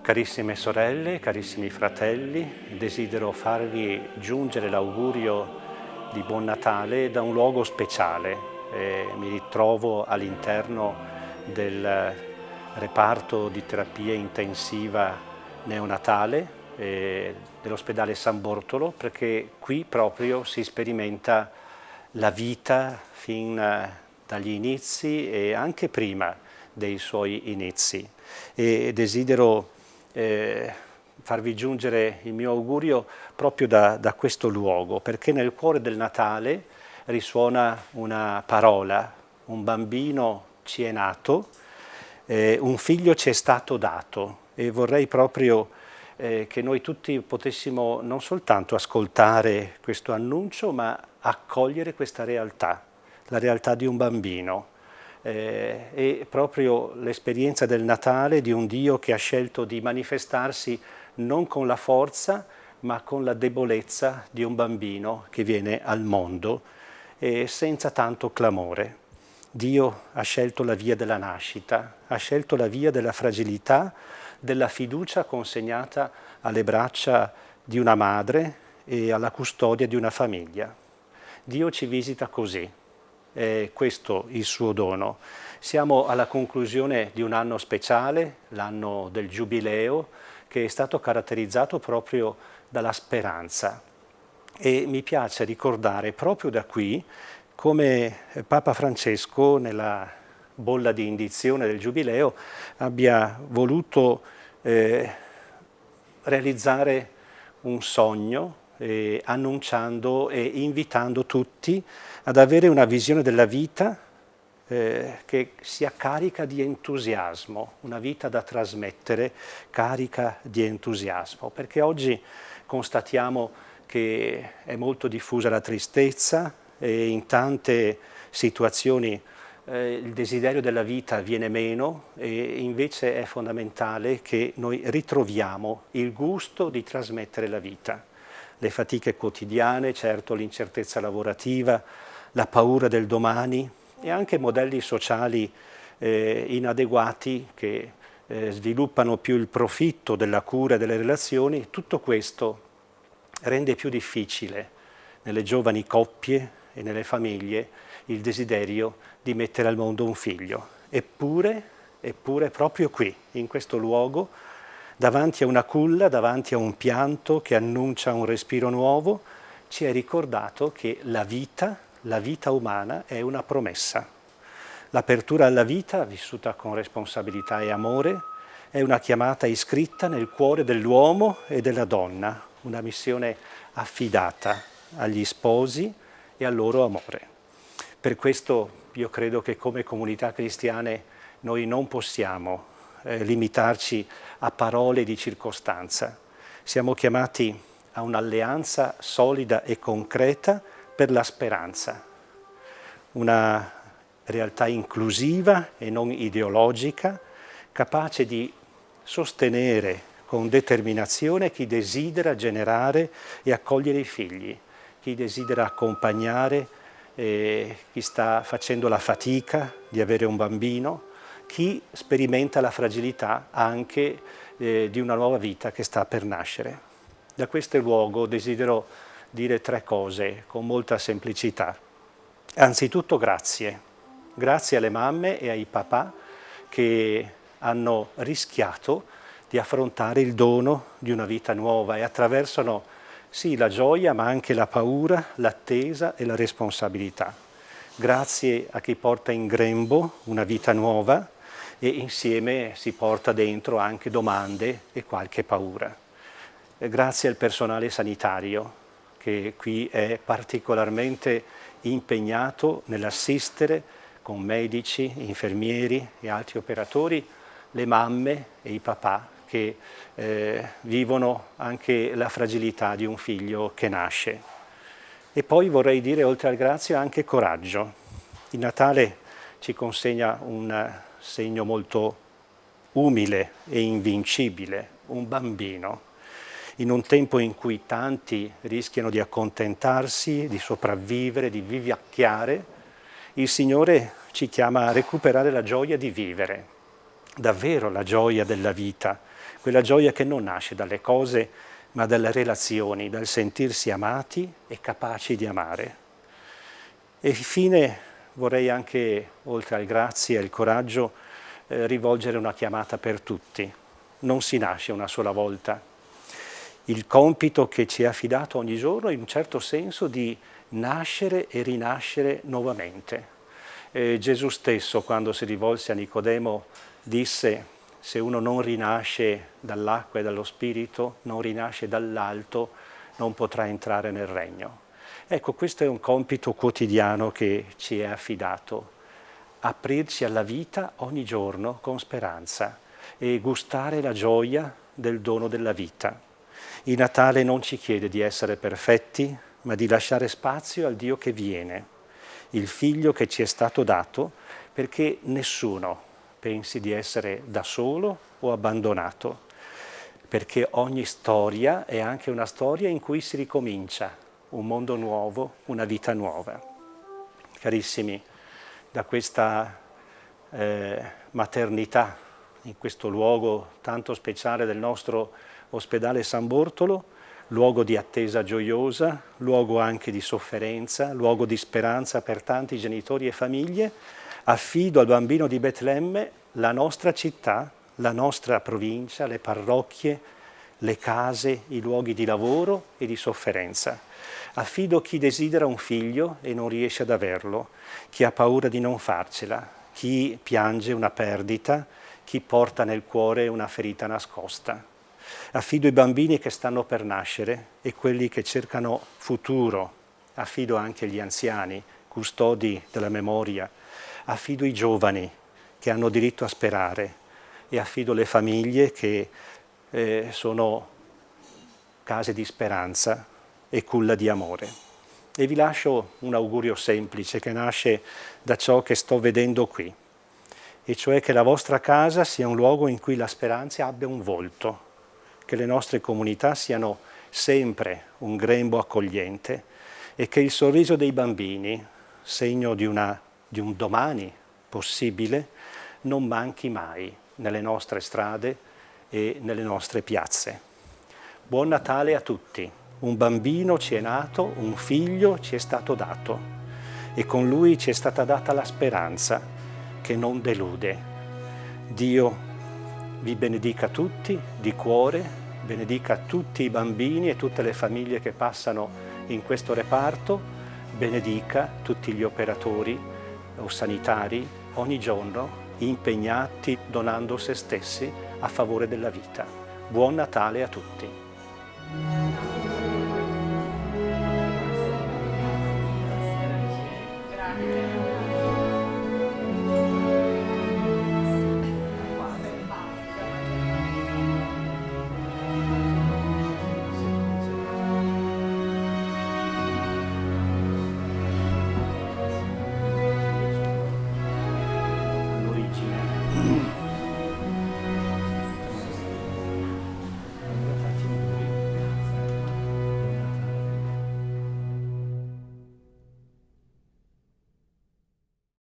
Carissime sorelle, carissimi fratelli, desidero farvi giungere l'augurio di Buon Natale da un luogo speciale. Mi ritrovo all'interno del reparto di terapia intensiva neonatale dell'ospedale San Bortolo, perché qui proprio si sperimenta la vita fin dagli inizi e anche prima dei suoi inizi. E desidero farvi giungere il mio augurio proprio da questo luogo, perché nel cuore del Natale risuona una parola: un bambino ci è nato, un figlio ci è stato dato, e vorrei proprio che noi tutti potessimo non soltanto ascoltare questo annuncio, ma accogliere questa realtà, la realtà di un bambino. E proprio l'esperienza del Natale di un Dio che ha scelto di manifestarsi non con la forza, ma con la debolezza di un bambino che viene al mondo senza tanto clamore. Dio ha scelto la via della nascita, ha scelto la via della fragilità, della fiducia consegnata alle braccia di una madre e alla custodia di una famiglia. Dio ci visita così. È questo il suo dono. Siamo alla conclusione di un anno speciale, l'anno del Giubileo, che è stato caratterizzato proprio dalla speranza. E mi piace ricordare proprio da qui come Papa Francesco, nella bolla di indizione del Giubileo, abbia voluto realizzare un sogno, annunciando e invitando tutti ad avere una visione della vita che sia carica di entusiasmo, una vita da trasmettere carica di entusiasmo, perché oggi constatiamo che è molto diffusa la tristezza e in tante situazioni il desiderio della vita viene meno, e invece è fondamentale che noi ritroviamo il gusto di trasmettere la vita. Le fatiche quotidiane, certo l'incertezza lavorativa, la paura del domani e anche modelli sociali inadeguati che sviluppano più il profitto della cura delle relazioni, tutto questo rende più difficile nelle giovani coppie e nelle famiglie il desiderio di mettere al mondo un figlio. Eppure proprio qui, in questo luogo, davanti a una culla, davanti a un pianto che annuncia un respiro nuovo, ci è ricordato che la vita umana è una promessa. L'apertura alla vita, vissuta con responsabilità e amore, è una chiamata iscritta nel cuore dell'uomo e della donna, una missione affidata agli sposi e al loro amore. Per questo io credo che come comunità cristiane noi non possiamo limitarci a parole di circostanza. Siamo chiamati a un'alleanza solida e concreta per la speranza, una realtà inclusiva e non ideologica, capace di sostenere con determinazione chi desidera generare e accogliere i figli, chi desidera accompagnare chi sta facendo la fatica di avere un bambino, chi sperimenta la fragilità anche di una nuova vita che sta per nascere. Da questo luogo desidero dire 3 cose con molta semplicità. Anzitutto grazie. Grazie alle mamme e ai papà che hanno rischiato di affrontare il dono di una vita nuova e attraversano sì la gioia, ma anche la paura, l'attesa e la responsabilità. Grazie a chi porta in grembo una vita nuova e insieme si porta dentro anche domande e qualche paura. Grazie al personale sanitario che qui è particolarmente impegnato nell'assistere con medici, infermieri e altri operatori le mamme e i papà che vivono anche la fragilità di un figlio che nasce. E poi vorrei dire, oltre al grazie, anche coraggio. Il Natale ci consegna un segno molto umile e invincibile, un bambino. In un tempo in cui tanti rischiano di accontentarsi, di sopravvivere, di vivacchiare, il Signore ci chiama a recuperare la gioia di vivere, davvero la gioia della vita, quella gioia che non nasce dalle cose ma dalle relazioni, dal sentirsi amati e capaci di amare. E infine vorrei anche, oltre al grazie e al coraggio, rivolgere una chiamata per tutti. Non si nasce una sola volta. Il compito che ci è affidato ogni giorno è in un certo senso di nascere e rinascere nuovamente. Gesù stesso, quando si rivolse a Nicodemo, disse: se uno non rinasce dall'acqua e dallo Spirito, non rinasce dall'alto, non potrà entrare nel regno. Ecco, questo è un compito quotidiano che ci è affidato, aprirci alla vita ogni giorno con speranza e gustare la gioia del dono della vita. Il Natale non ci chiede di essere perfetti, ma di lasciare spazio al Dio che viene, il Figlio che ci è stato dato, perché nessuno pensi di essere da solo o abbandonato, perché ogni storia è anche una storia in cui si ricomincia, un mondo nuovo, una vita nuova. Carissimi, da questa maternità, in questo luogo tanto speciale del nostro ospedale San Bortolo, luogo di attesa gioiosa, luogo anche di sofferenza, luogo di speranza per tanti genitori e famiglie, affido al bambino di Betlemme la nostra città, la nostra provincia, le parrocchie, le case, i luoghi di lavoro e di sofferenza. Affido chi desidera un figlio e non riesce ad averlo, chi ha paura di non farcela, chi piange una perdita, chi porta nel cuore una ferita nascosta. Affido i bambini che stanno per nascere e quelli che cercano futuro. Affido anche gli anziani, custodi della memoria. Affido i giovani che hanno diritto a sperare e affido le famiglie che sono case di speranza e culla di amore. E vi lascio un augurio semplice che nasce da ciò che sto vedendo qui, e cioè che la vostra casa sia un luogo in cui la speranza abbia un volto, che le nostre comunità siano sempre un grembo accogliente e che il sorriso dei bambini, segno di un domani possibile, non manchi mai nelle nostre strade e nelle nostre piazze. Buon Natale a tutti! Un bambino ci è nato, un figlio ci è stato dato e con lui ci è stata data la speranza che non delude. Dio vi benedica tutti di cuore, benedica tutti i bambini e tutte le famiglie che passano in questo reparto, benedica tutti gli operatori o sanitari ogni giorno impegnati donando se stessi a favore della vita. Buon Natale a tutti!